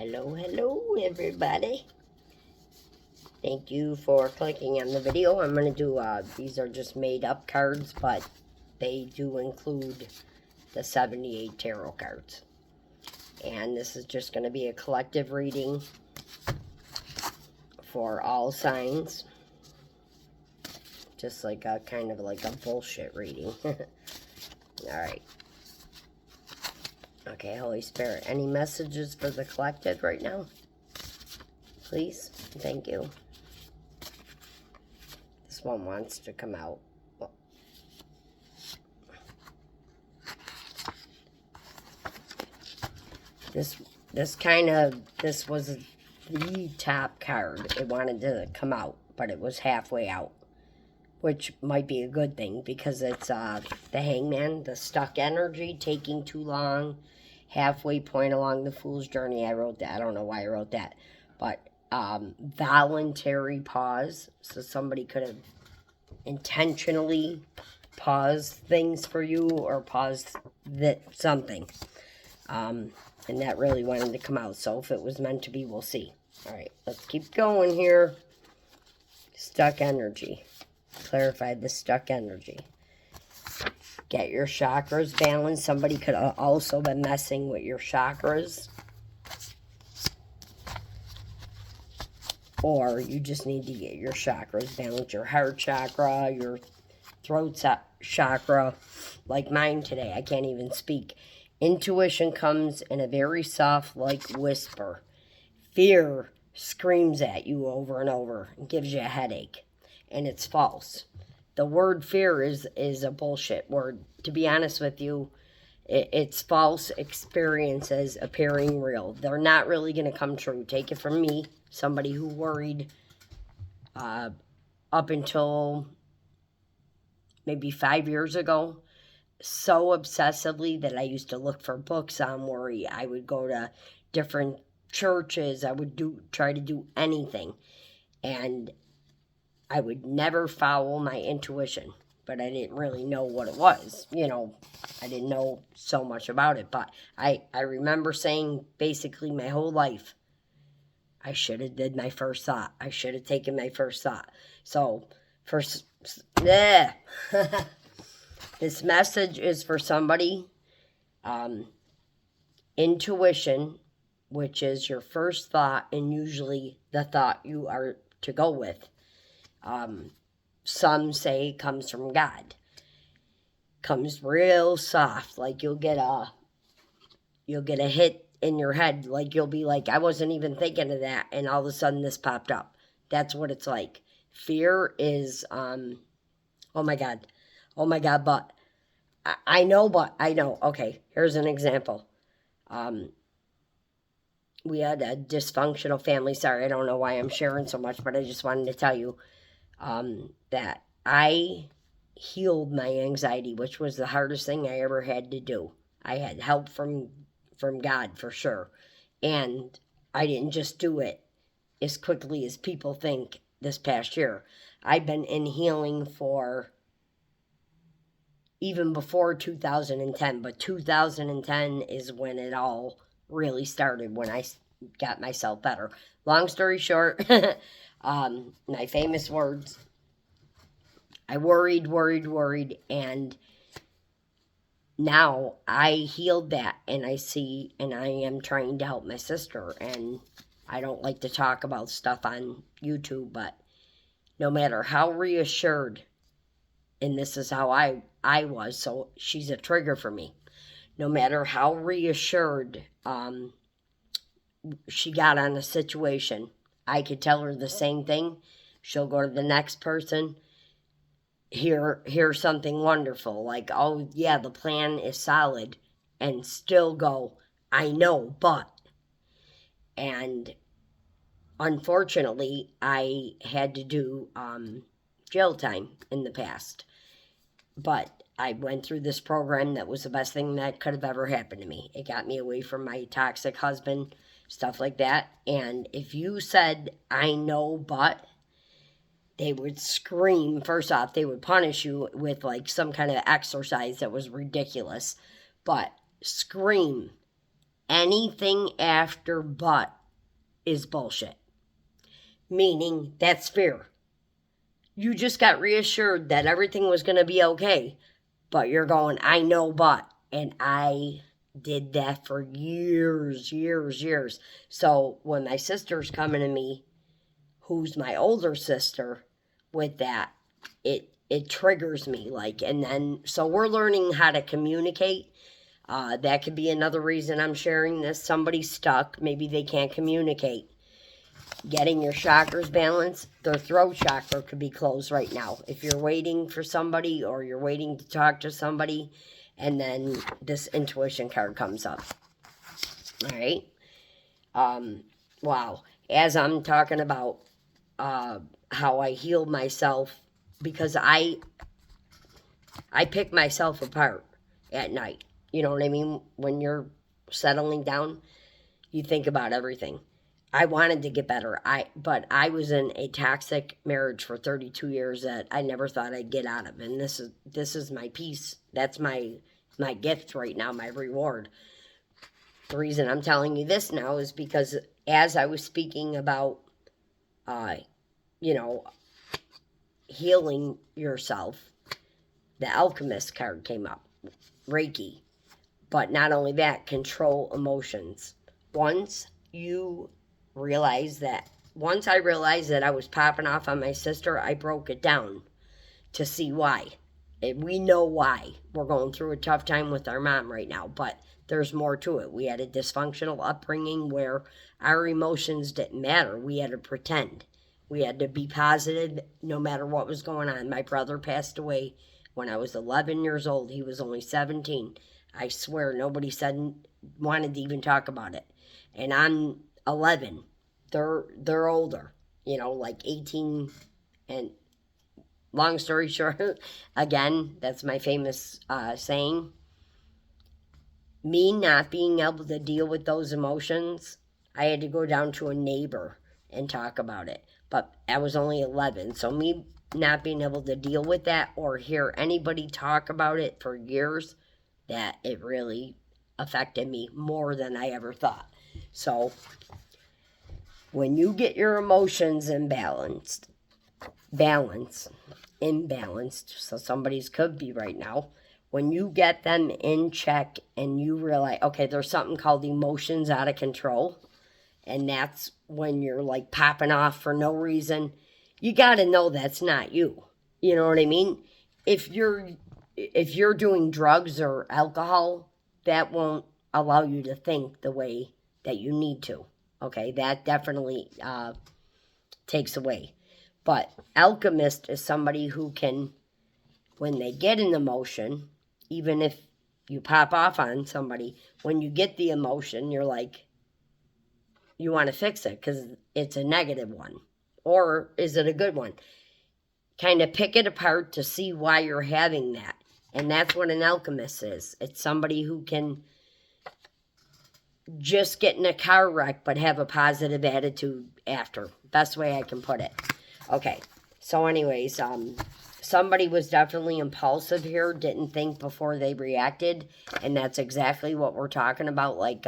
Hello, everybody. Thank you for clicking on the video. I'm going to do, these are just made up cards, but they do include the 78 tarot cards. And this is just going to be a collective reading for all signs. Just like a kind of like a bullshit reading. Alright. Okay, Holy Spirit, any messages for the collective right now? Please? Thank you. This one wants to come out. This was the top card. It wanted to come out, but it was halfway out, which might be a good thing because it's the Hangman, the stuck energy, taking too long, halfway point along the fool's journey. I wrote that. I don't know why I wrote that, but voluntary pause. So somebody could have intentionally paused things for you or paused something. And that really wanted to come out. So if it was meant to be, we'll see. All right, let's keep going here. Stuck energy. Clarify the stuck energy. Get your chakras balanced. Somebody could have also been messing with your chakras. Or you just need to get your chakras balanced. Your heart chakra, your throat chakra. Like mine today. I can't even speak. Intuition comes in a very soft, like whisper. Fear screams at you over and over and gives you a headache. And it's false. The word fear is a bullshit word. To be honest with you, it's false experiences appearing real. They're not really going to come true. Take it from me, somebody who worried up until maybe 5 years ago. So obsessively that I used to look for books on worry. I would go to different churches. I would try to do anything. And I would never follow my intuition. But I didn't really know what it was. You know, I didn't know so much about it. But I remember saying basically my whole life, I should have did my first thought. I should have taken my first thought. So, this message is for somebody. Intuition, which is your first thought and usually the thought you are to go with. Some say comes from God. Comes real soft, like you'll get a hit in your head, like you'll be like, I wasn't even thinking of that, and all of a sudden this popped up. That's what it's like. Fear is, oh my God, but I know. Okay, here's an example. We had a dysfunctional family. Sorry, I don't know why I'm sharing so much, but I just wanted to tell you that I healed my anxiety, which was the hardest thing I ever had to do. I had help from God for sure. And I didn't just do it as quickly as people think this past year. I've been in healing for even before 2010, but 2010 is when it all really started, when I got myself better. Long story short, my famous words, I worried, and now I healed that, and I see, and I am trying to help my sister, and I don't like to talk about stuff on YouTube, but no matter how reassured, and this is how I was, so she's a trigger for me. No matter how reassured she got on a situation, I could tell her the same thing. She'll go to the next person, hear something wonderful, like, oh yeah, the plan is solid, and still go, I know, but. And unfortunately, I had to do jail time in the past. But I went through this program that was the best thing that could have ever happened to me. It got me away from my toxic husband, stuff like that. And if you said, I know, but, they would scream. First off, they would punish you with like some kind of exercise that was ridiculous. But scream Anything after but is bullshit. Meaning, that's fear. You just got reassured that everything was going to be okay. But you're going, I know but. And I did that for years. So when my sister's coming to me, who's my older sister, with that, it triggers me. Like, and then, so we're learning how to communicate. That could be another reason I'm sharing this. Somebody's stuck. Maybe they can't communicate. Getting your chakras balanced, their throat chakra could be closed right now. If you're waiting for somebody or you're waiting to talk to somebody, and then this intuition card comes up. All right. Wow. As I'm talking about how I healed myself, because I pick myself apart at night. You know what I mean? When you're settling down, you think about everything. I wanted to get better. But I was in a toxic marriage for 32 years that I never thought I'd get out of. And this is my peace. That's my gift right now, my reward. The reason I'm telling you this now is because as I was speaking about healing yourself, the Alchemist card came up. Reiki. But not only that, control emotions. Once I realized that I was popping off on my sister, I broke it down to see why. We know why. We're going through a tough time with our mom right now, but there's more to it. We had a dysfunctional upbringing where our emotions didn't matter. We had to pretend. We had to be positive no matter what was going on. My brother passed away when I was 11 years old. He was only 17. I swear nobody wanted to even talk about it. And I'm 11. They're older, like 18. And long story short, again, that's my famous saying. Me not being able to deal with those emotions, I had to go down to a neighbor and talk about it. But I was only 11, so me not being able to deal with that or hear anybody talk about it for years, that it really affected me more than I ever thought. So when you get your emotions imbalanced, so somebody's could be right now, when you get them in check and you realize, okay, there's something called emotions out of control, and that's when you're like popping off for no reason, you got to know that's not you. You know what I mean? If you're doing drugs or alcohol, that won't allow you to think the way that you need to. Okay, that definitely takes away. But alchemist is somebody who can, when they get an emotion, even if you pop off on somebody, when you get the emotion, you're like, you want to fix it because it's a negative one. Or is it a good one? Kind of pick it apart to see why you're having that. And that's what an alchemist is. It's somebody who can just get in a car wreck but have a positive attitude after. Best way I can put it. Okay. So anyways, somebody was definitely impulsive here, didn't think before they reacted, and that's exactly what we're talking about, like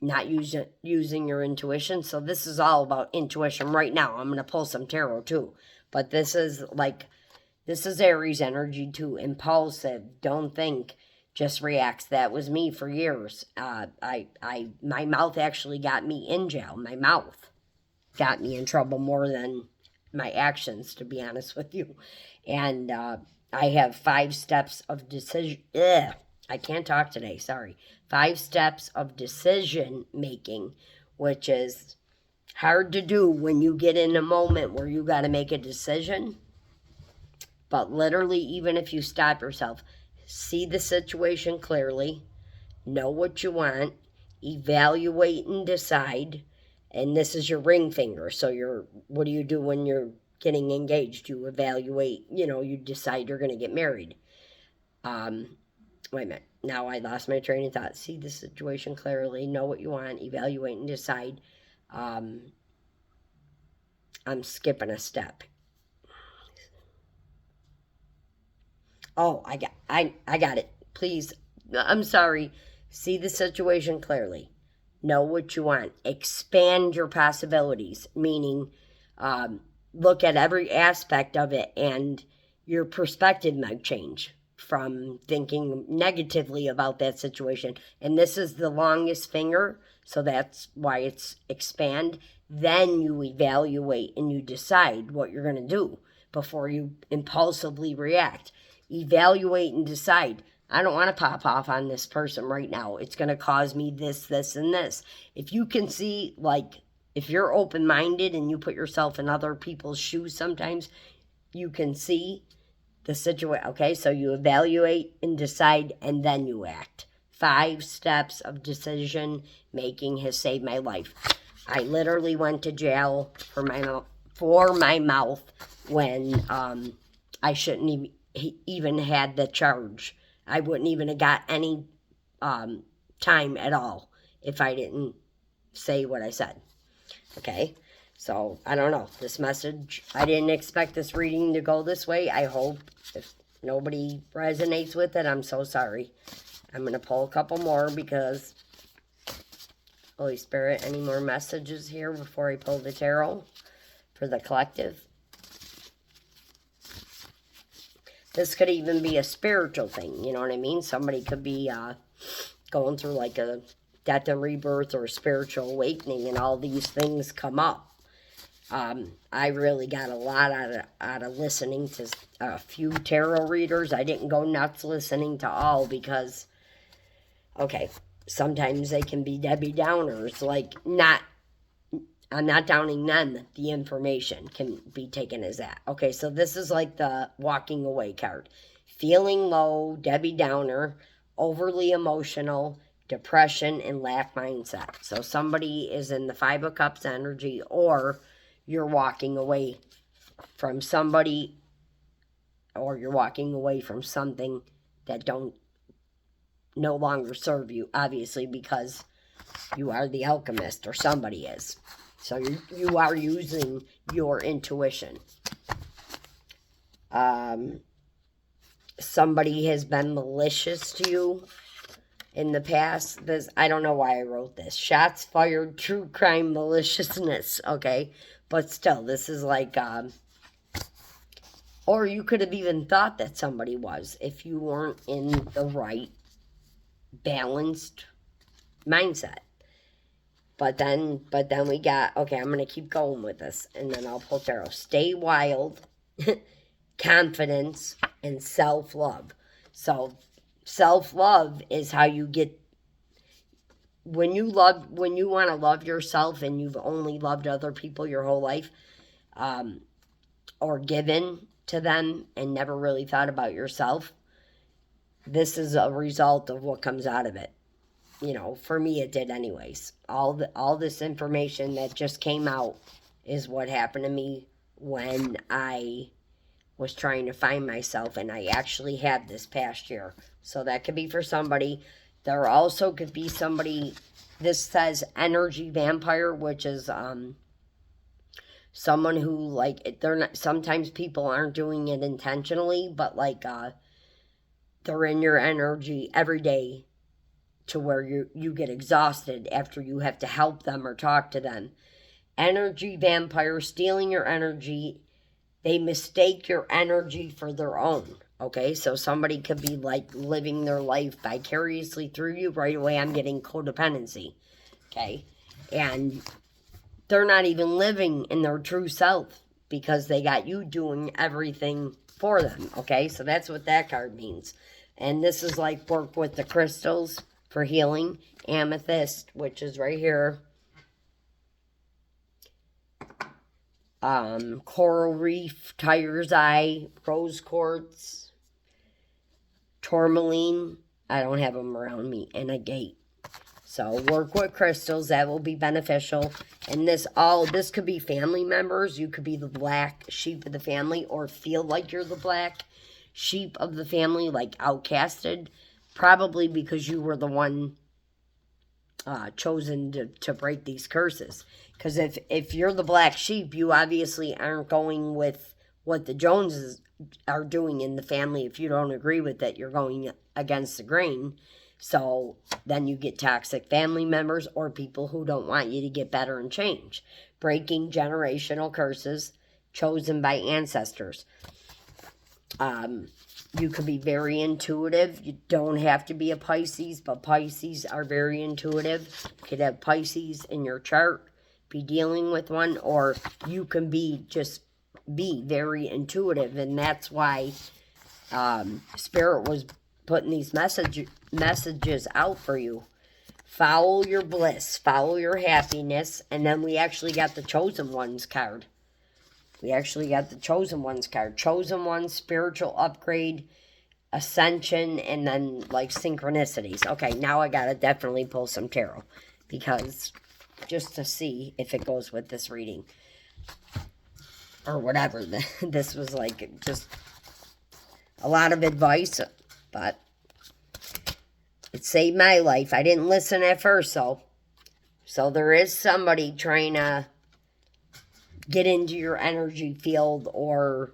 not using your intuition. So this is all about intuition right now. I'm going to pull some tarot too, but this is Aries energy too. Impulsive, don't think, just reacts. That was me for years. My mouth actually got me in jail. My mouth got me in trouble more than my actions, to be honest with you. And I have 5 steps of decision. I can't talk today, sorry. 5 steps of decision making, which is hard to do when you get in a moment where you got to make a decision. But literally, even if you stop yourself, see the situation clearly, know what you want, evaluate and decide. And this is your ring finger. So what do you do when you're getting engaged? You evaluate, you decide you're going to get married. Wait a minute. Now I lost my train of thought. See the situation clearly, know what you want, evaluate and decide. I'm skipping a step. Oh, I got it. Please I'm sorry. See the situation clearly. Know what you want. Expand your possibilities, meaning look at every aspect of it, and your perspective might change from thinking negatively about that situation. And this is the longest finger, so that's why it's expand. Then you evaluate and you decide what you're going to do before you impulsively react. Evaluate and decide. I don't want to pop off on this person right now. It's going to cause me this, this, and this. If you can see, like, if you're open-minded and you put yourself in other people's shoes sometimes, you can see the situation. Okay, so you evaluate and decide, and then you act. 5 steps of decision making has saved my life. I literally went to jail for my mouth when I shouldn't even had the charge. I wouldn't even have got any time at all if I didn't say what I said. Okay? So, I don't know. This message, I didn't expect this reading to go this way. I hope if nobody resonates with it, I'm so sorry. I'm going to pull a couple more because, Holy Spirit, any more messages here before I pull the tarot for the collective? This could even be a spiritual thing, you know what I mean? Somebody could be going through like a death and rebirth or a spiritual awakening, and all these things come up. I really got a lot out of listening to a few tarot readers. I didn't go nuts listening to all because, okay, sometimes they can be Debbie Downers. Like, I'm not downing them. The information can be taken as that. Okay, so this is like the walking away card. Feeling low, Debbie Downer, overly emotional, depression, and lack mindset. So somebody is in the 5 of Cups energy, or you're walking away from somebody, or you're walking away from something that no longer serve you, obviously, because you are the alchemist, or somebody is. So you are using your intuition. Somebody has been malicious to you in the past. I don't know why I wrote this. Shots fired, true crime maliciousness, okay? But still, this is like, or you could have even thought that somebody was if you weren't in the right, balanced mindset. But then we got, okay, I'm going to keep going with this, and then I'll pull tarot. Stay wild, confidence, and self-love. So self-love is how you get, when you want to love yourself and you've only loved other people your whole life, or given to them and never really thought about yourself, this is a result of what comes out of it. You know, for me it did anyways. All this information that just came out is what happened to me when I was trying to find myself, and I actually had this past year. So that could be for somebody. There also could be somebody, this says energy vampire, which is someone who, like, they're not, sometimes people aren't doing it intentionally, but like they're in your energy every day to where you get exhausted after you have to help them or talk to them. Energy vampire, stealing your energy. They mistake your energy for their own. Okay, so somebody could be like living their life vicariously through you. Right away, I'm getting codependency. Okay, and they're not even living in their true self because they got you doing everything for them. Okay, so that's what that card means. And this is like work with the crystals for healing. Amethyst, which is right here. Coral reef, tiger's eye, rose quartz, tourmaline. I don't have them around me. And a gate. So work with crystals. That will be beneficial. And this could be family members. You could be the black sheep of the family, or feel like you're the black sheep of the family, like outcasted. Probably because you were the one chosen to break these curses. Because if you're the black sheep, you obviously aren't going with what the Joneses are doing in the family. If you don't agree with it, you're going against the grain. So then you get toxic family members or people who don't want you to get better and change. Breaking generational curses chosen by ancestors. You could be very intuitive. You don't have to be a Pisces, but Pisces are very intuitive. You could have Pisces in your chart, be dealing with one, or you can be very intuitive, and that's why Spirit was putting these messages out for you. Follow your bliss, follow your happiness, and then we actually got the Chosen Ones card. Chosen Ones, spiritual upgrade, ascension, and then like synchronicities. Okay, now I gotta definitely pull some tarot, because just to see if it goes with this reading. Or whatever. This was like just a lot of advice, but it saved my life. I didn't listen at first, so there is somebody trying to get into your energy field, or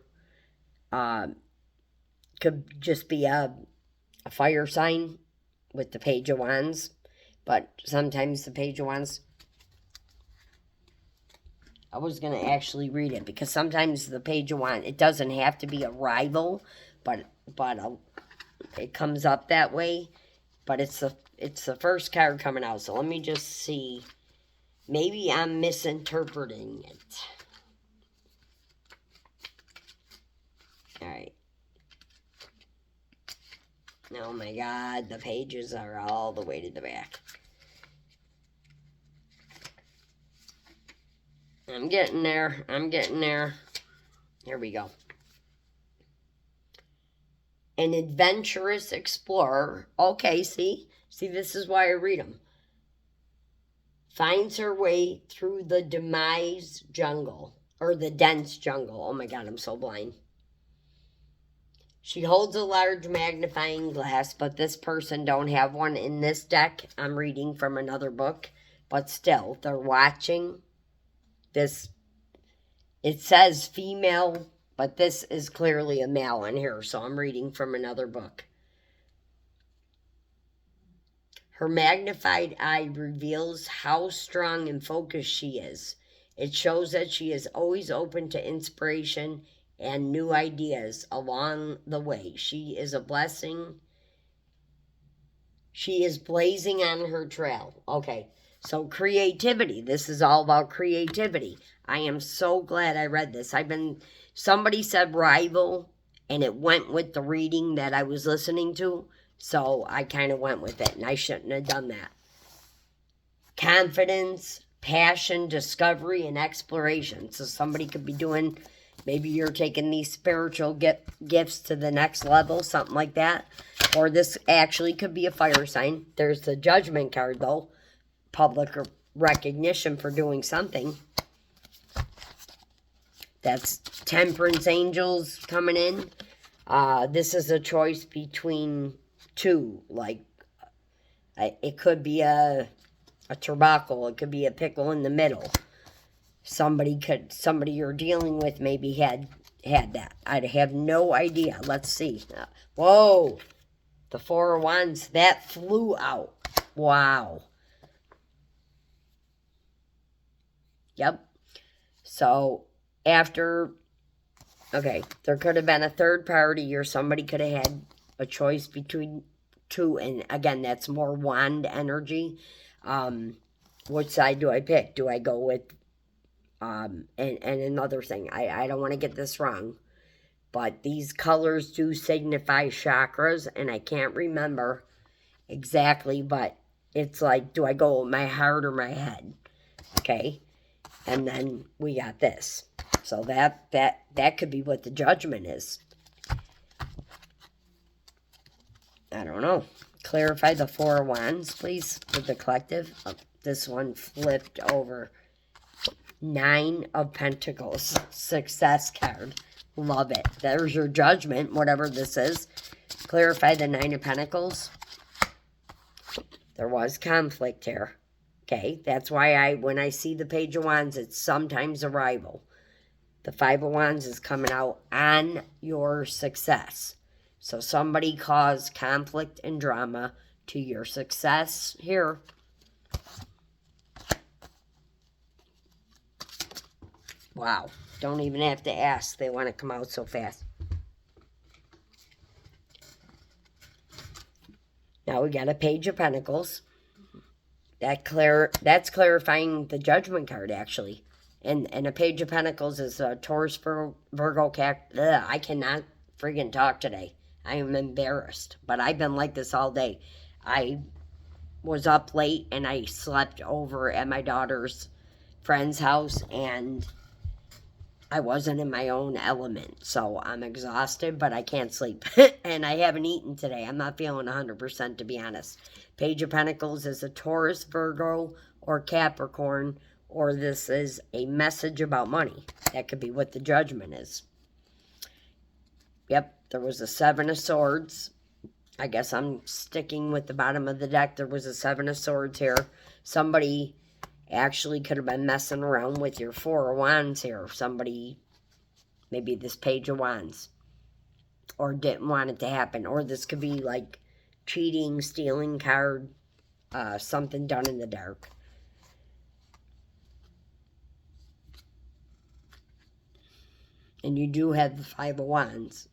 could just be a fire sign with the Page of Wands. But sometimes the Page of Wands, I was going to actually read it, because sometimes the Page of Wands, it doesn't have to be a rival, but it comes up that way. But it's the first card coming out, so let me just see. Maybe I'm misinterpreting it. Alright. Oh my god, the pages are all the way to the back. I'm getting there. Here we go. An adventurous explorer. Okay, see, this is why I read them. Finds her way through the demise jungle, or the dense jungle. Oh my god, I'm so blind. She holds a large magnifying glass, but this person don't have one in this deck. I'm reading from another book, but still, they're watching this. It says female, but this is clearly a male in here, so I'm reading from another book. Her magnified eye reveals how strong and focused she is. It shows that she is always open to inspiration and new ideas along the way. She is a blessing. She is blazing on her trail. Okay, so creativity. This is all about creativity. I am so glad I read this. Somebody said rival, and it went with the reading that I was listening to, so I kind of went with it, and I shouldn't have done that. Confidence, passion, discovery, and exploration. So somebody could be doing, maybe you're taking these spiritual gifts to the next level, something like that. Or this actually could be a fire sign. There's the Judgment card, though. Public recognition for doing something. That's Temperance angels coming in. This is a choice between two. Like, it could be a turnbuckle. It could be a pickle in the middle. Somebody you're dealing with maybe had that. I'd have no idea. Let's see. Whoa. The Four of Wands. That flew out. Wow. Yep. So, after, okay, there could have been a third party, or somebody could have had a choice between two, and again, that's more wand energy. Which side do I pick? Do I go with, and another thing, I don't want to get this wrong, but these colors do signify chakras, and I can't remember exactly, but it's like, do I go with my heart or my head? Okay, and then we got this. So that could be what the Judgment is. I don't know. Clarify the Four of Wands, please, with the collective. This one flipped over. 9 of Pentacles. Success card. Love it. There's your Judgment, whatever this is. Clarify the 9 of Pentacles. There was conflict here. Okay, that's why when I see the Page of Wands, it's sometimes a rival. The Five of Wands is coming out on your success. So somebody caused conflict and drama to your success here. Wow. Don't even have to ask. They want to come out so fast. Now we got a Page of Pentacles. That's clarifying the Judgment card, actually. And a Page of Pentacles is a Taurus, Virgo, I cannot friggin' talk today. I am embarrassed. But I've been like this all day. I was up late and I slept over at my daughter's friend's house, and I wasn't in my own element. So I'm exhausted, but I can't sleep. And I haven't eaten today. I'm not feeling 100%, to be honest. Page of Pentacles is a Taurus, Virgo, or Capricorn, or this is a message about money. That could be what the Judgment is. Yep, there was a Seven of Swords. I guess I'm sticking with the bottom of the deck. There was a Seven of Swords here. Somebody actually could have been messing around with your Four of Wands here. Somebody, maybe this Page of Wands, or didn't want it to happen. Or this could be like cheating, stealing card, something done in the dark. And you do have the Five of Wands,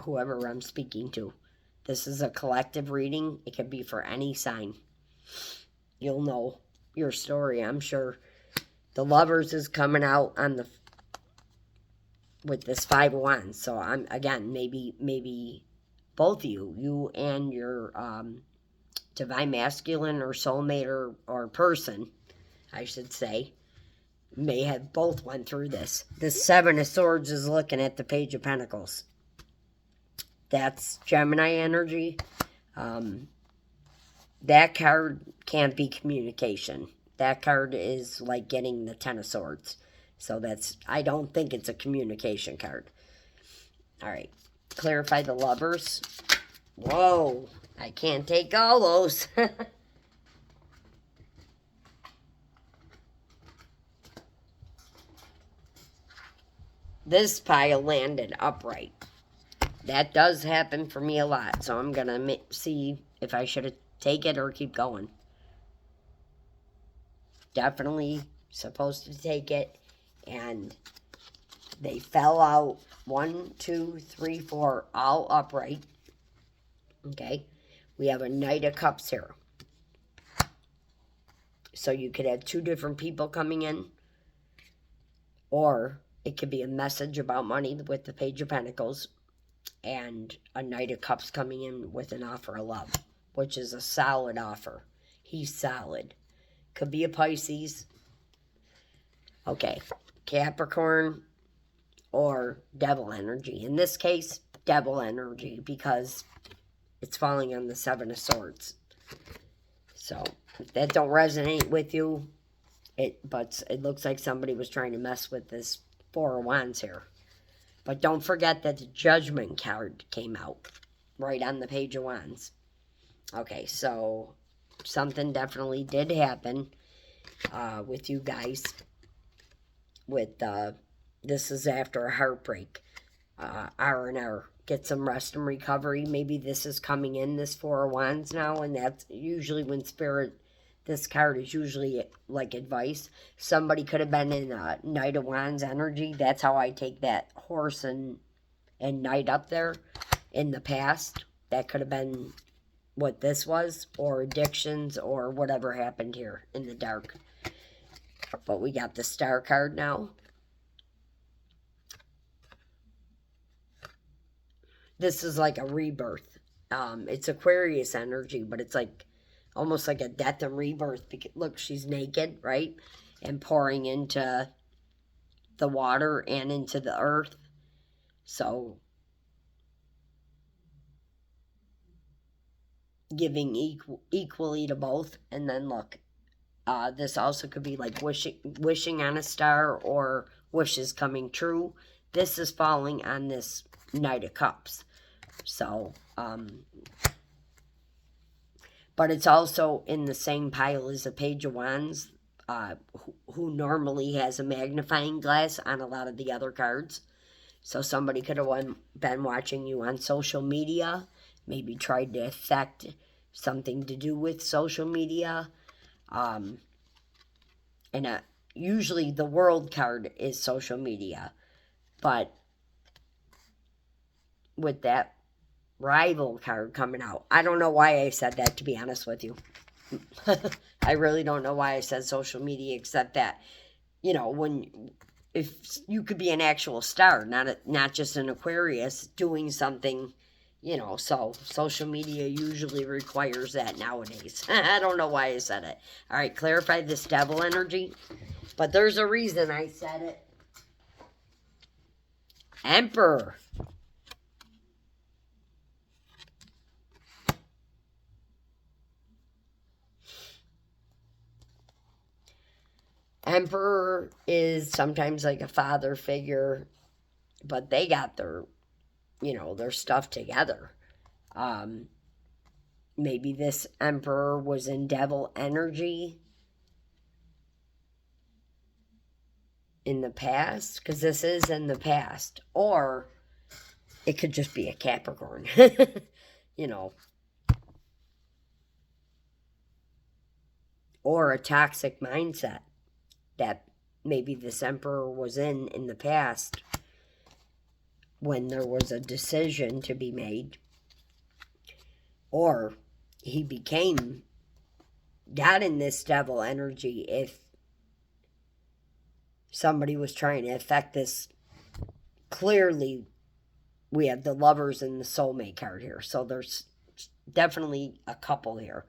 whoever I'm speaking to. This is a collective reading. It could be for any sign. You'll know your story, I'm sure. The Lovers is coming out on with this Five of Wands. So I'm, again, maybe both of you and your divine masculine or soulmate or person, I should say, may have both went through this. The Seven of Swords is looking at the Page of Pentacles. That's Gemini energy. That card can't be communication. That card is like getting the Ten of Swords. So I don't think it's a communication card. All right. Clarify the Lovers. Whoa. I can't take all those. This pile landed upright. That does happen for me a lot. So I'm going to see if I should take it or keep going. Definitely supposed to take it. And they fell out 1, 2, 3, 4, all upright. Okay. We have a Knight of Cups here. So you could have two different people coming in. Or it could be a message about money with the Page of Pentacles. And a Knight of Cups coming in with an offer of love, which is a solid offer. He's solid. Could be a Pisces. Okay. Capricorn or Devil energy. In this case, Devil energy, because it's falling on the Seven of Swords. So, if that don't resonate with you, but it looks like somebody was trying to mess with this Four of Wands here. But don't forget that the Judgment card came out right on the Page of Wands. Okay, so something definitely did happen with you guys. This is after a heartbreak. R&R. Get some rest and recovery. Maybe this is coming in, this Four of Wands now, and that's usually when Spirit, this card is usually like advice. Somebody could have been in a Knight of Wands energy. That's how I take that horse and knight up there in the past. That could have been what this was, or addictions, or whatever happened here in the dark. But we got the Star card now. This is like a rebirth. It's Aquarius energy, but it's like almost like a death and rebirth. Look, she's naked, right? And pouring into the water and into the earth. So, giving equally to both. And then look, this also could be like wishing on a star or wishes coming true. This is falling on this Knight of Cups. So, but it's also in the same pile as the Page of Wands, who normally has a magnifying glass on a lot of the other cards. So somebody could have been watching you on social media, maybe tried to affect something to do with social media. And usually the world card is social media. But with that rival card coming out, I don't know why I said that, to be honest with you. I really don't know why I said social media, except that, you know, if you could be an actual star, not just an Aquarius doing something, you know. So social media usually requires that nowadays. I don't know why I said it. All right, clarify this devil energy, but there's a reason I said it. Emperor. Emperor is sometimes like a father figure, but they got their, you know, their stuff together. Maybe this emperor was in devil energy in the past, because this is in the past. Or it could just be a Capricorn, you know. Or a toxic mindset that maybe this emperor was in the past when there was a decision to be made. Or he got in this devil energy if somebody was trying to affect this. Clearly, we have the lovers and the soulmate card here. So there's definitely a couple here.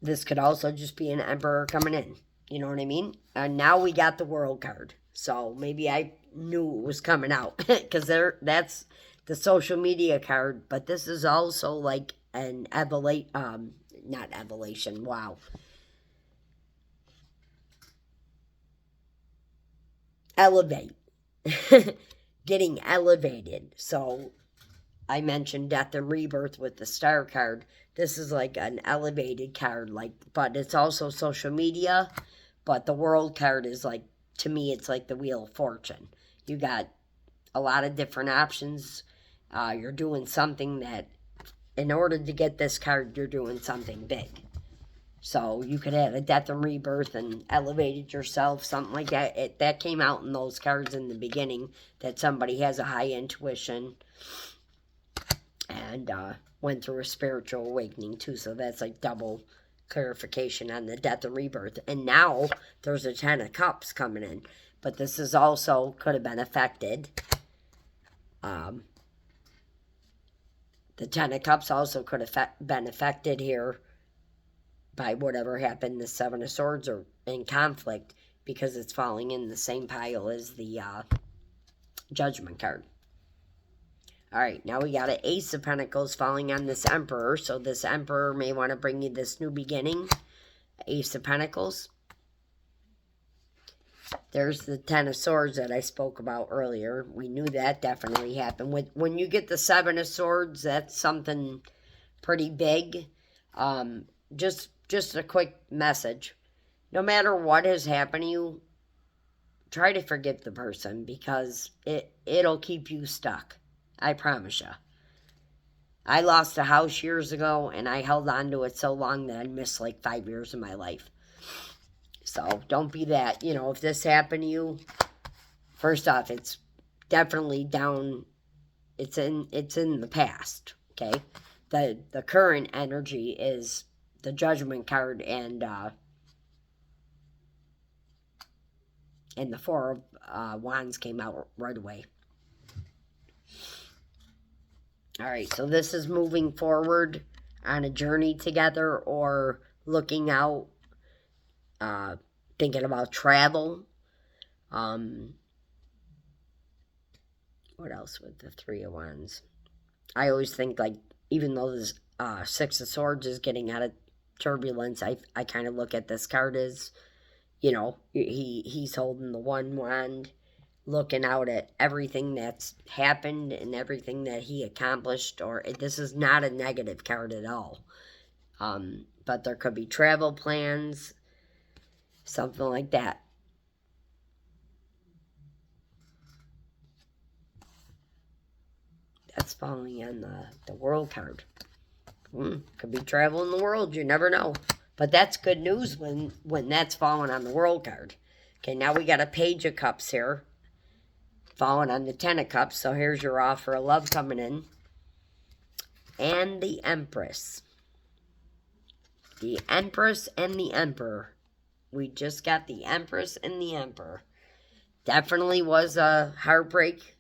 This could also just be an emperor coming in. You know what I mean? And now we got the world card. So maybe I knew it was coming out. Because that's the social media card. But this is also like an not evolution. Wow. Elevate. Getting elevated. So I mentioned death and rebirth with the star card. This is like an elevated card, but it's also social media. But the world card is like, to me, it's like the Wheel of Fortune. You got a lot of different options. You're doing something that, in order to get this card, you're doing something big. So you could have a death and rebirth and elevated yourself, something like that. That came out in those cards in the beginning, that somebody has a high intuition and went through a spiritual awakening too. So that's like double clarification on the death and rebirth. And now there's a 10 of Cups coming in. But this is also could have been affected. The 10 of Cups also could have been affected here by whatever happened. The 7 of Swords are in conflict because it's falling in the same pile as the Judgment card. All right, now we got an Ace of Pentacles falling on this Emperor. So this Emperor may want to bring you this new beginning. Ace of Pentacles. There's the 10 of Swords that I spoke about earlier. We knew that definitely happened. When you get the 7 of Swords, that's something pretty big. Just a quick message. No matter what has happened to you, try to forgive the person, because it'll keep you stuck. I promise you. I lost a house years ago, and I held on to it so long that I missed like 5 years of my life. So don't be that. You know, if this happened to you, first off, it's definitely down. It's in the past. Okay, the current energy is the Judgment card and the Four of Wands came out right away. All right, so this is moving forward on a journey together, or looking out, thinking about travel. What else with the Three of Wands? I always think, like, even though this Six of Swords is getting out of turbulence, I kind of look at this card as, you know, he's holding the one wand, looking out at everything that's happened and everything that he accomplished. Or this is not a negative card at all. But there could be travel plans, something like that. that's falling on the world card. Could be traveling the world, you never know. But that's good news when that's falling on the world card. Okay, now we got a Page of Cups here, falling on the Ten of Cups. So here's your offer of love coming in. And the Empress. The Empress and the Emperor. We just got the Empress and the Emperor. Definitely was a heartbreak.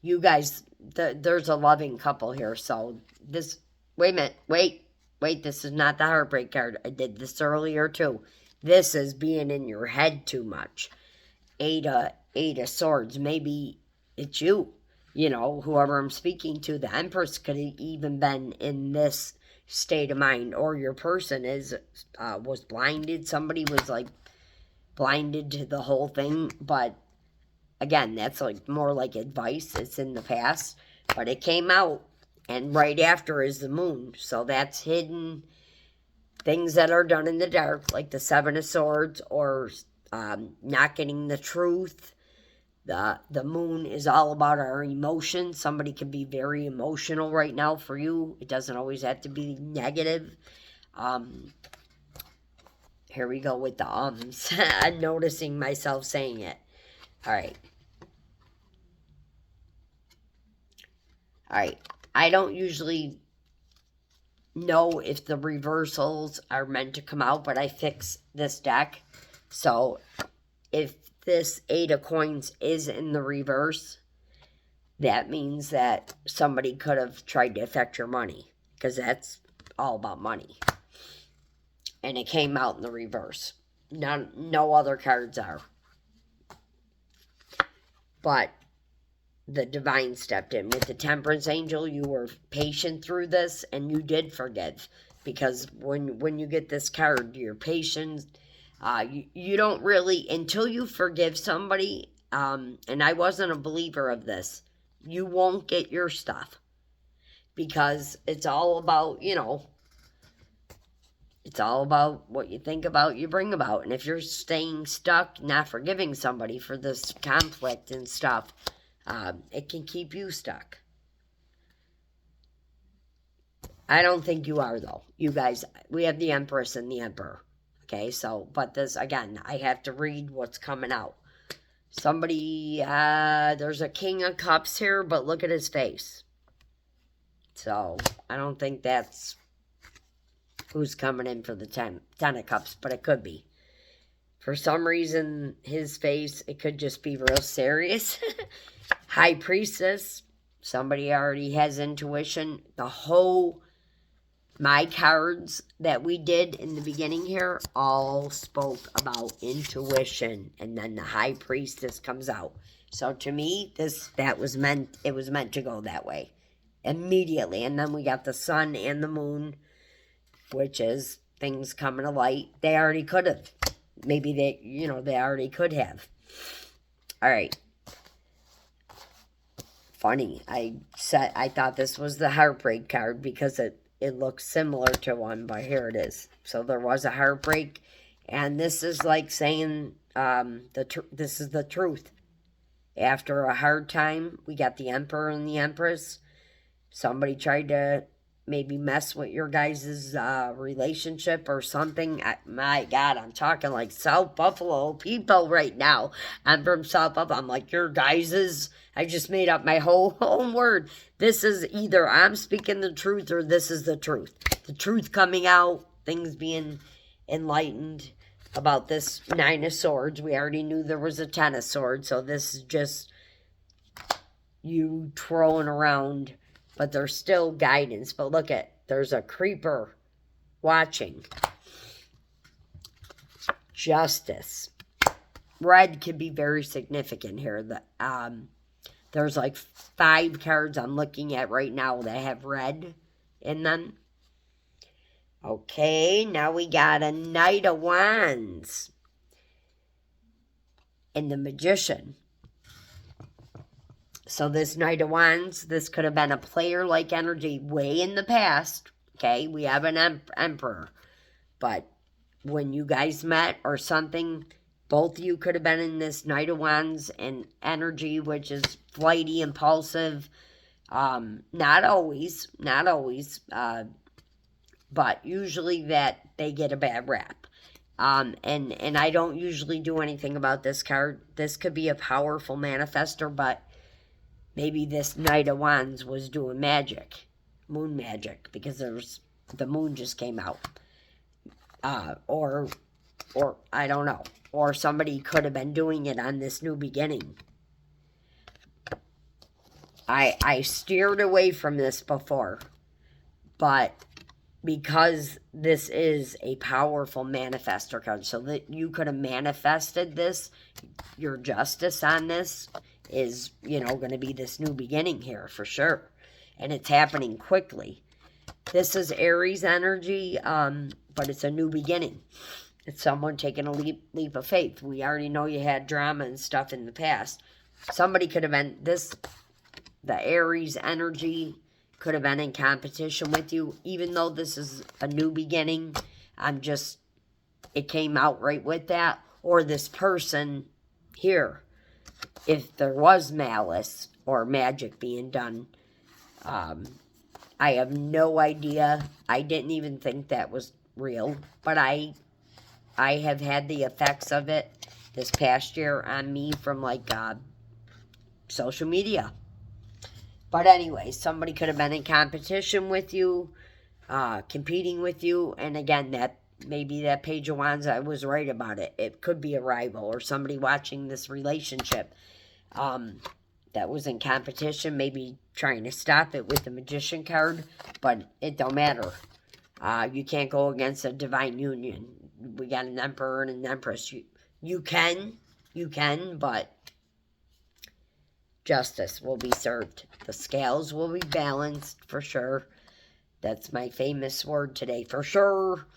You guys, there's a loving couple here. So this, wait a minute, wait, this is not the heartbreak card. I did this earlier too. This is being in your head too much. Eight of Swords. Maybe it's you. You know, whoever I'm speaking to, the Empress could have even been in this state of mind, or your person was blinded. Somebody was like blinded to the whole thing. But again, that's like more like advice. It's in the past, but it came out, and right after is the Moon. So that's hidden things that are done in the dark, like the Seven of Swords, or not getting the truth. The Moon is all about our emotions. Somebody can be very emotional right now for you. It doesn't always have to be negative. Here we go with the ums. I'm noticing myself saying it. All right. All right. I don't usually know if the reversals are meant to come out, but I fix this deck. So if this Eight of Coins is in the reverse, that means that somebody could have tried to affect your money, because that's all about money. And it came out in the reverse. No other cards are. But the Divine stepped in. With the Temperance Angel, you were patient through this, and you did forgive. Because when you get this card, you're patient. You don't really, until you forgive somebody, and I wasn't a believer of this, you won't get your stuff. Because it's all about, it's all about what you think about, you bring about. And if you're staying stuck, not forgiving somebody for this conflict and stuff, it can keep you stuck. I don't think you are, though. You guys, we have the Empress and the Emperor. Okay, so, but this, again, I have to read what's coming out. Somebody, there's a King of Cups here, but look at his face. So, I don't think that's who's coming in for the Ten of Cups, but it could be. For some reason, his face, it could just be real serious. High Priestess, somebody already has intuition. My cards that we did in the beginning here all spoke about intuition, and then the High Priestess comes out. So to me, it was meant to go that way immediately. And then we got the Sun and the Moon, which is things coming to light. They already could have. Maybe they already could have. All right. Funny. I thought this was the heartbreak card because it looks similar to one, but here it is. So there was a heartbreak, and this is like saying this is the truth. After a hard time, we got the Emperor and the Empress. Somebody tried to maybe mess with your guys' relationship or something. My God, I'm talking like South Buffalo people right now. I'm from South Buffalo. I'm like, your guys'... I just made up my whole word. This is either I'm speaking the truth or this is the truth. The truth coming out, things being enlightened about this Nine of Swords. We already knew there was a Ten of Swords, so this is just you trolling around, but there's still guidance. But look there's a creeper watching. Justice. Red can be very significant here. There's like 5 cards I'm looking at right now that have red in them. Okay, now we got a Knight of Wands. And the Magician. So this Knight of Wands, this could have been a player-like energy way in the past. Okay, we have an Emperor. But when you guys met or something, both of you could have been in this Knight of Wands and energy, which is flighty, impulsive. Not always, but usually that they get a bad rap. And I don't usually do anything about this card. This could be a powerful manifester, but maybe this Knight of Wands was doing magic, moon magic, because the moon just came out. Or I don't know. Or somebody could have been doing it on this new beginning. I steered away from this before, but because this is a powerful manifestor card, so that you could have manifested this, your justice on this is, going to be this new beginning here for sure. And it's happening quickly. This is Aries energy, but it's a new beginning. It's someone taking a leap of faith. We already know you had drama and stuff in the past. Somebody could have been the Aries energy could have been in competition with you, even though this is a new beginning. It came out right with that. Or this person here, if there was malice or magic being done, I have no idea. I didn't even think that was real, but I have had the effects of it this past year on me from social media. But anyway, somebody could have been in competition with you, competing with you, and again, maybe that Page of Wands, I was right about it. It could be a rival or somebody watching this relationship that was in competition, maybe trying to stop it with the Magician card, but it don't matter. You can't go against a divine union. We got an Emperor and an Empress. You can, but justice will be served. The scales will be balanced for sure. That's my famous word today, for sure.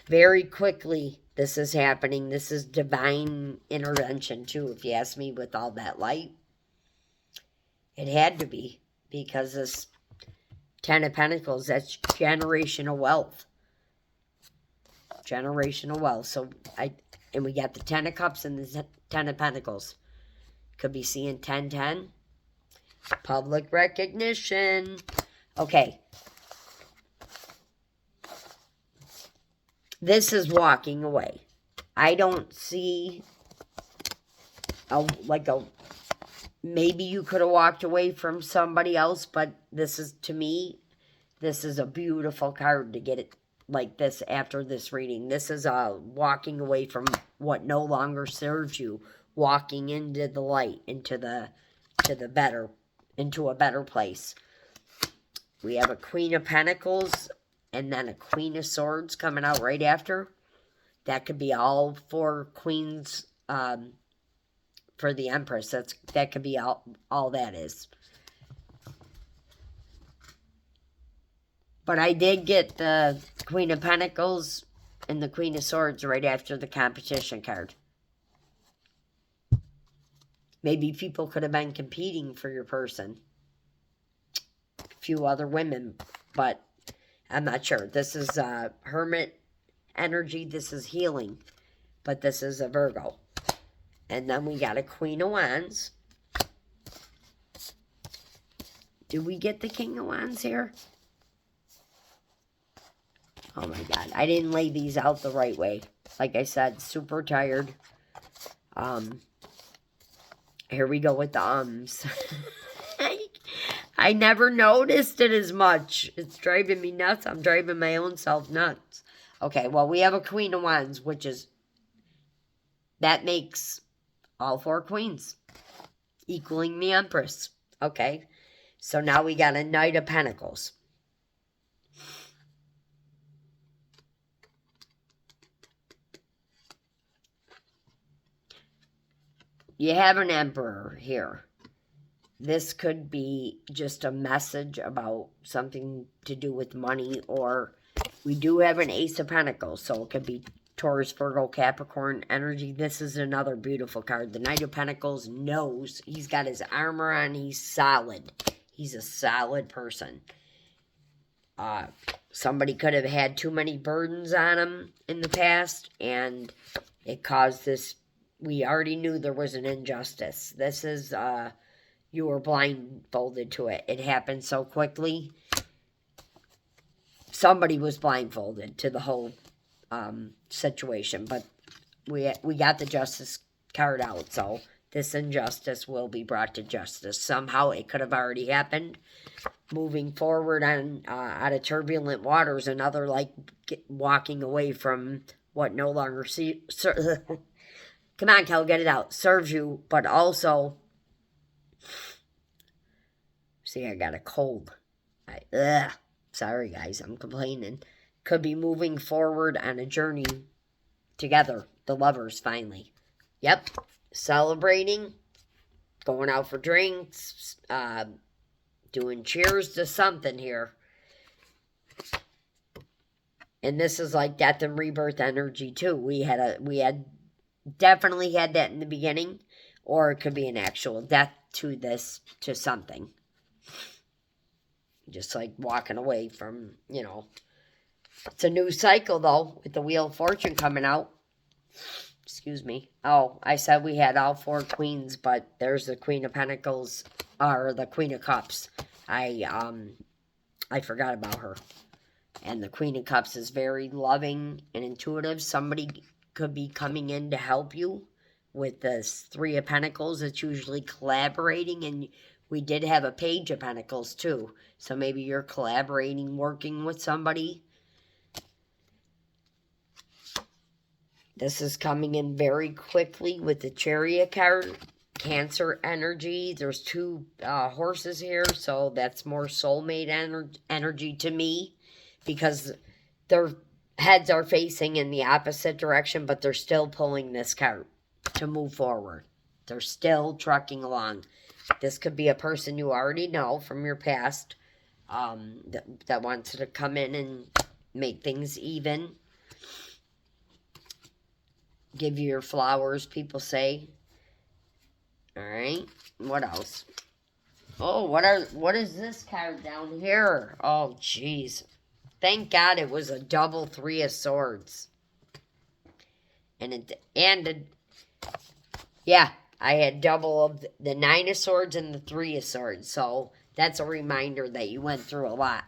Very quickly, this is happening. This is divine intervention, too, if you ask me, with all that light. It had to be, because this Ten of Pentacles, that's generational wealth. Generational wealth. So, and we got the Ten of Cups and the Ten of Pentacles. Could be seeing 10-10. Public recognition. Okay. This is walking away. I don't see maybe you could have walked away from somebody else, but this is, to me, this is a beautiful card to get it like this after this reading. This is walking away from what no longer serves you, walking into the light, into a better place. We have a Queen of Pentacles and then a Queen of Swords coming out right after. That could be all four queens for the Empress. That could be all that is. But I did get the Queen of Pentacles and the Queen of Swords right after the competition card. Maybe people could have been competing for your person. A few other women, but I'm not sure. This is Hermit energy. This is healing, but this is a Virgo. And then we got a Queen of Wands. Do we get the King of Wands here? Oh my God. I didn't lay these out the right way. Like I said, super tired. Here we go with the ums. I never noticed it as much. It's driving me nuts. I'm driving my own self nuts. Okay, well, we have a Queen of Wands, which is, that makes all four queens, equaling the Empress. Okay, so now we got a Knight of Pentacles. You have an Emperor here. This could be just a message about something to do with money, or we do have an Ace of Pentacles, so it could be Taurus, Virgo, Capricorn energy. This is another beautiful card. The Knight of Pentacles knows. He's got his armor on. He's solid. He's a solid person. Somebody could have had too many burdens on him in the past, and it caused this we already knew there was an injustice. This is, you were blindfolded to it. It happened so quickly. Somebody was blindfolded to the whole situation, but we got the justice card out, so this injustice will be brought to justice. Somehow it could have already happened. Moving forward on out of turbulent waters, another like walking away from what no longer come on, Kel, get it out. Serves you, but also, see, I got a cold. Sorry, guys, I'm complaining. Could be moving forward on a journey together. The lovers, finally. Yep. Celebrating. Going out for drinks. Doing cheers to something here. And this is like death and rebirth energy, too. We had definitely had that in the beginning. Or it could be an actual death to this, to something. Just like walking away from, you know. It's a new cycle, though, with the Wheel of Fortune coming out. Excuse me. Oh, I said we had all 4 queens, but there's the Queen of Pentacles, or the Queen of Cups. I forgot about her. And the Queen of Cups is very loving and intuitive. Somebody could be coming in to help you with this 3 of Pentacles. It's usually collaborating, and we did have a Page of Pentacles, too. So maybe you're collaborating, working with somebody. This is coming in very quickly with the Chariot card. Cancer energy. There's 2 horses here, so that's more soulmate energy to me. Because their heads are facing in the opposite direction, but they're still pulling this card to move forward. They're still trucking along. This could be a person you already know from your past that wants to come in and make things even. Give you your flowers, people say. Alright. What else? Oh, what is this card down here? Oh, jeez. Thank God it was a double 3 of Swords. Yeah, I had double of the 9 of Swords and the 3 of Swords. So that's a reminder that you went through a lot.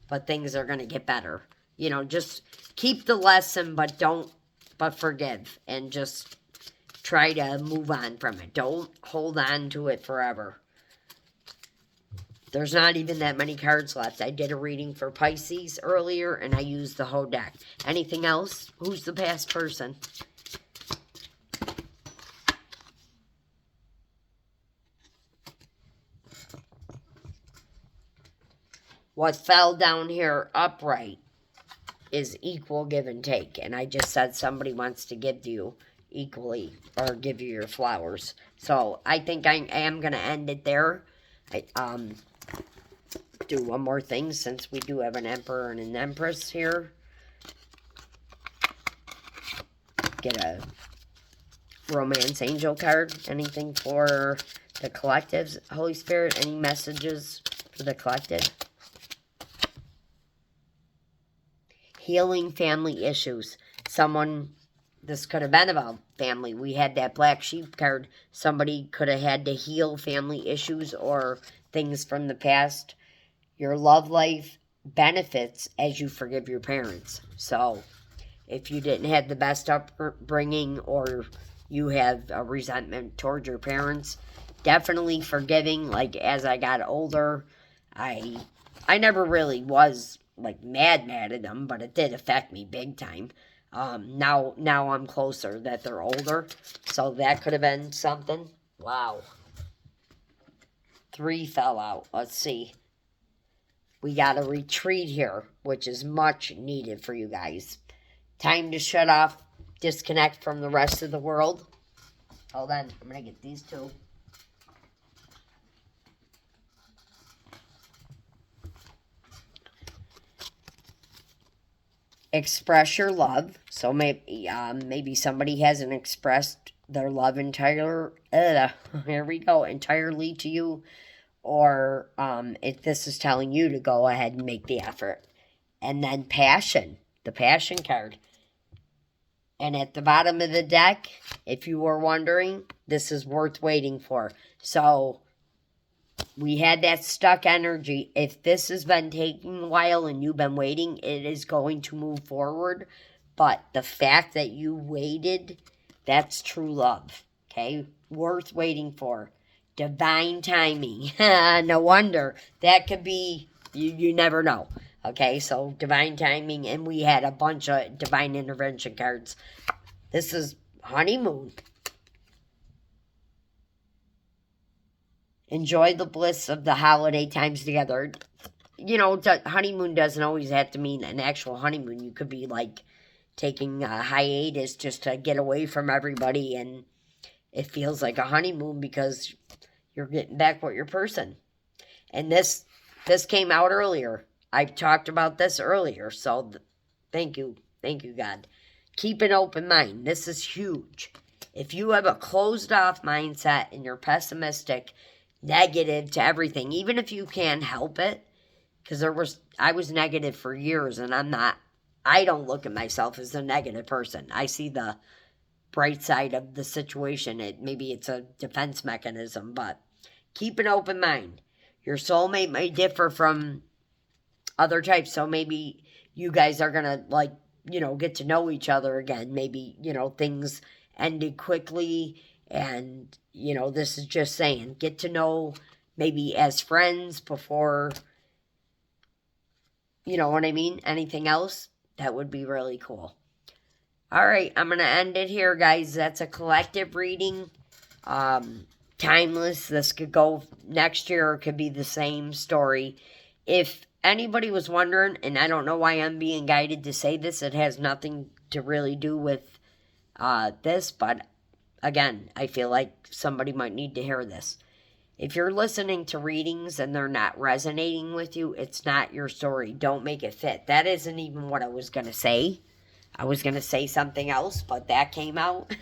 But things are going to get better. You know, just keep the lesson, but forgive. And just try to move on from it. Don't hold on to it forever. There's not even that many cards left. I did a reading for Pisces earlier, and I used the whole deck. Anything else? Who's the past person? What fell down here upright is equal give and take. And I just said somebody wants to give you equally, or give you your flowers. So I think I am going to end it there. Do one more thing, since we do have an Emperor and an Empress here. Get a Romance Angel card. Anything for the collectives, Holy Spirit? Any messages for the collective? Healing family issues. This could have been about family. We had that Black Sheep card. Somebody could have had to heal family issues or things from the past. Your love life benefits as you forgive your parents. So, if you didn't have the best upbringing, or you have a resentment towards your parents, definitely forgiving. Like, as I got older, I never really was like mad at them, but it did affect me big time. Now I'm closer that they're older, so that could have been something. Wow. 3 fell out. Let's see. We got a retreat here, which is much needed for you guys. Time to shut off, disconnect from the rest of the world. Hold on, I'm going to get these 2. Express your love. So maybe somebody hasn't expressed their love entirely to you. Or if this is telling you to go ahead and make the effort. And then passion. The passion card. And at the bottom of the deck, if you were wondering, this is worth waiting for. So we had that stuck energy. If this has been taking a while and you've been waiting, it is going to move forward. But the fact that you waited, that's true love. Okay? Worth waiting for. Divine timing. No wonder. That could be, you never know. Okay, so divine timing, and we had a bunch of divine intervention cards. This is honeymoon. Enjoy the bliss of the holiday times together. You know, honeymoon doesn't always have to mean an actual honeymoon. You could be like taking a hiatus just to get away from everybody, and it feels like a honeymoon because you're getting back with your person. And this came out earlier. I talked about this earlier, so thank you, God. Keep an open mind. This is huge. If you have a closed-off mindset and you're pessimistic, negative to everything, even if you can't help it, because I was negative for years, and I don't look at myself as a negative person. I see the bright side of the situation. Maybe it's a defense mechanism, but keep an open mind. Your soulmate may differ from other types, so maybe you guys are gonna, like, you know, get to know each other again. Maybe, you know, things ended quickly, and, you know, this is just saying, get to know maybe as friends before, you know what I mean? Anything else? That would be really cool. All right, I'm going to end it here, guys. That's a collective reading. Timeless. This could go next year, or it could be the same story. If anybody was wondering, and I don't know why I'm being guided to say this, it has nothing to really do with this, but again, I feel like somebody might need to hear this. If you're listening to readings and they're not resonating with you, it's not your story. Don't make it fit. That isn't even what I was going to say. I was going to say something else, but that came out.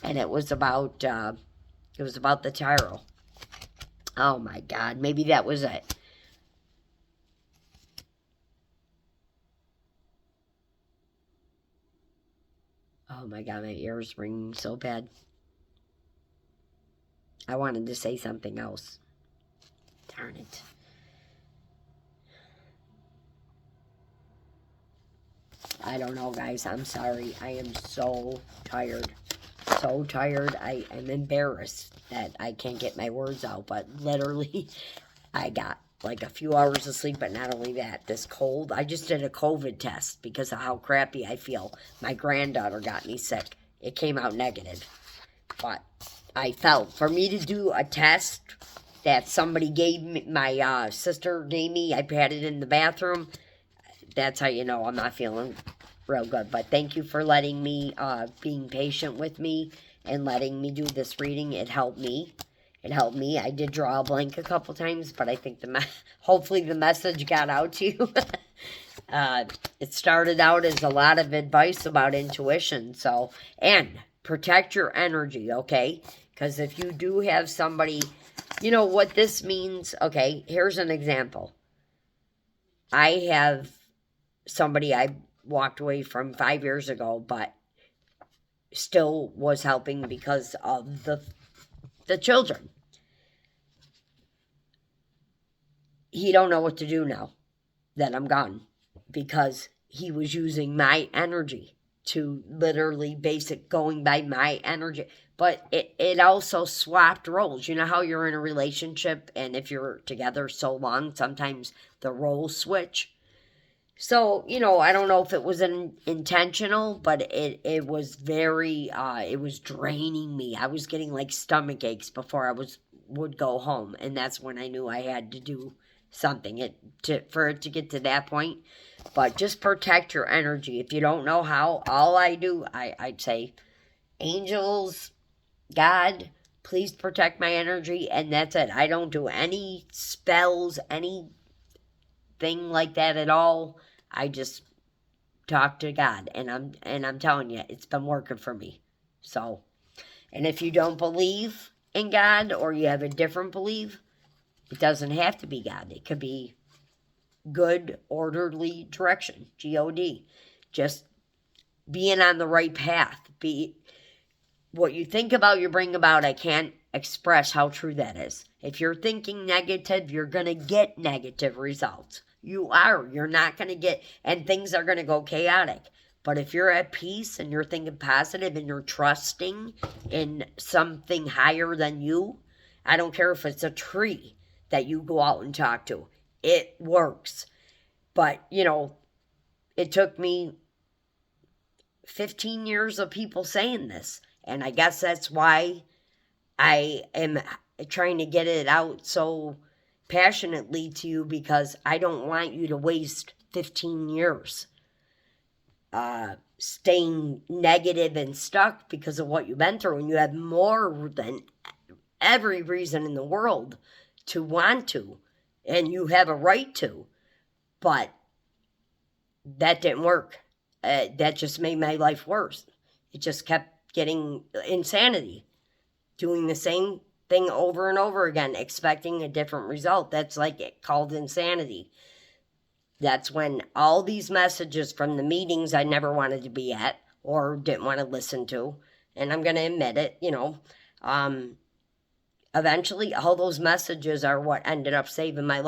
And it was about the tarot. Oh my God, maybe that was it. Oh my God, my ears ring so bad. I wanted to say something else. Darn it. I don't know, guys. I'm sorry. I am so tired. So tired. I am embarrassed that I can't get my words out. But literally, I got like a few hours of sleep. But not only that, this cold. I just did a COVID test because of how crappy I feel. My granddaughter got me sick. It came out negative. But I felt, for me to do a test that somebody gave me, my sister gave me, I had it in the bathroom, that's how you know I'm not feeling real good. But thank you for letting me, being patient with me and letting me do this reading. It helped me. It helped me. I did draw a blank a couple times, but I think hopefully the message got out to you. It started out as a lot of advice about intuition. So, and protect your energy, okay? Because if you do have somebody, you know what this means? Okay, here's an example. I have somebody I walked away from 5 years ago, but still was helping because of the children. He don't know what to do now that I'm gone, because he was using my energy to literally going by my energy. But it also swapped roles. You know how you're in a relationship, and if you're together so long, sometimes the roles switch. So, you know, I don't know if it was intentional, but it was very, it was draining me. I was getting like stomach aches before I would go home. And that's when I knew I had to do something for it to get to that point. But just protect your energy. If you don't know how, all I do, I'd say, angels, God, please protect my energy, and that's it. I don't do any spells, anything like that at all. I just talk to God, and I'm telling you, it's been working for me. So, and if you don't believe in God, or you have a different belief, it doesn't have to be God. It could be good, orderly direction, God. Just being on the right path. What you think about, you bring about. I can't express how true that is. If you're thinking negative, you're going to get negative results. You're not going to get, and things are going to go chaotic. But if you're at peace and you're thinking positive and you're trusting in something higher than you, I don't care if it's a tree that you go out and talk to. It works. But, it took me 15 years of people saying this. And I guess that's why I am trying to get it out so passionately to you, because I don't want you to waste 15 years staying negative and stuck because of what you've been through. And you have more than every reason in the world to want to, and you have a right to. But that didn't work. That just made my life worse. It just kept getting insanity. Doing the same thing over and over again, expecting a different result. That's like it called insanity. That's when all these messages from the meetings I never wanted to be at or didn't want to listen to, and I'm going to admit it, eventually all those messages are what ended up saving my life.